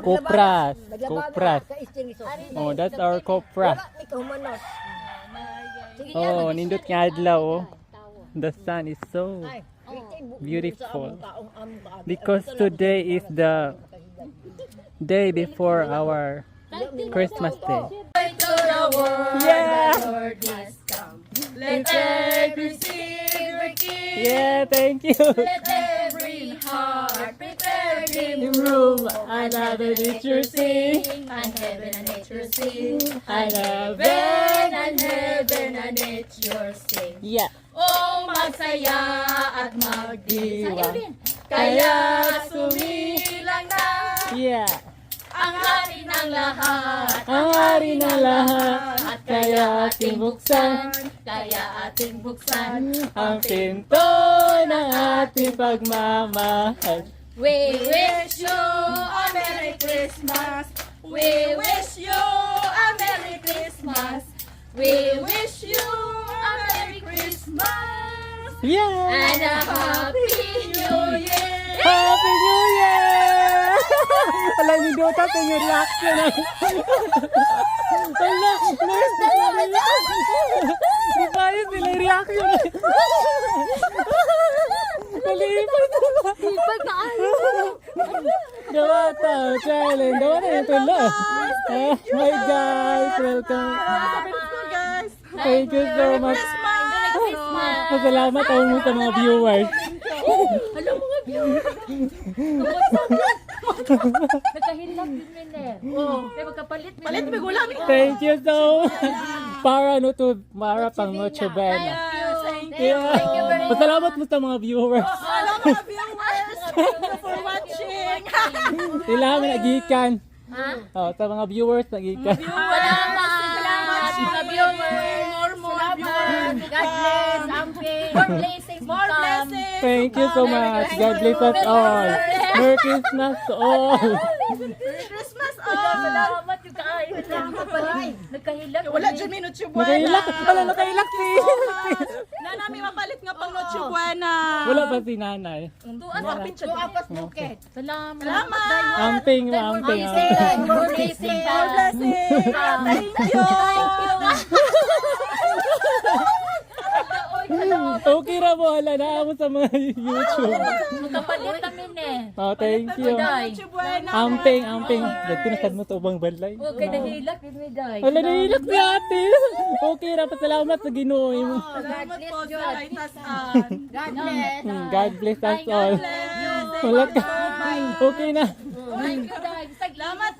Kopras. Kopras. Oh, that's our kopras. Oh, nindot nga adlaw oh. The sun is so beautiful. Because today is the day before our Christmas day. Yeah! Let every seed receive. Yeah, thank you. Let every heart prepare him room. Another nature sing. And heaven and nature sing. And Heaven and heaven and nature sing. Yeah. Oh, magsaya at magdiwa. Diwa. Kaya sumilang na Yeah. ang hari ng lahat. Ang hari ng lahat. At Kaya ating buksan Kaya ating buksan ang pinto ng ating pagmamahal. We wish you a Merry Christmas. We wish you a Merry Christmas. We wish you a Merry Christmas Yeah! and a Happy New Year. Happy New Year! Alam niyo daw tayo yung reaction. Wala, nurse na lang. Di ba yun sila yung reaction? Nalipat. Lipat na Dawa tao, challenge. Dawa na yung tulo. Hi guys, welcome. Thank you so much. Salamat ako sa mga viewers. Hello mga viewers. Nagkahilap din Miner. Kaya magkapalit. Palit may gulang. Thank you so much. Para no to Mara pang Noche Buena. Thank you very much. Pasalamat mo sa mga viewers. Hello mga viewers! Thank you for watching! Sila kami nagikan. Ha? Oh, sa mga viewers nagikan. Salamat mga viewers. More viewers! God bless. Amping. More blessings. More blessings! Thank you so much. God bless us all. Merry Christmas to all. Christmas all! Salamat yung kayo. Nagkahilap. Wala dyan may Noche Buena! Nakailak. Wala nakailak si. Na namin mapalit nga pang Noche Buena! Wala pa si nanay. Tuan sa picture. Okay. Salamat. Salamat! Amping mo, amping. More blessings. More blessings! Thank you! Okay ra mo, hala na mo sa mga YouTube. Magkapalit namin eh. Oh, thank you. Noche Buena! Amping, amping. Dito na sad mo to ubang balay. Okay, nahilak din may day. Wala nahilak si ate. Okay ra, pasalamat sa Ginoo mo. Salamat po sa kaitasan! God bless. God bless us all. Bless! Wala ka. Okay na. Thank you, Day. Salamat,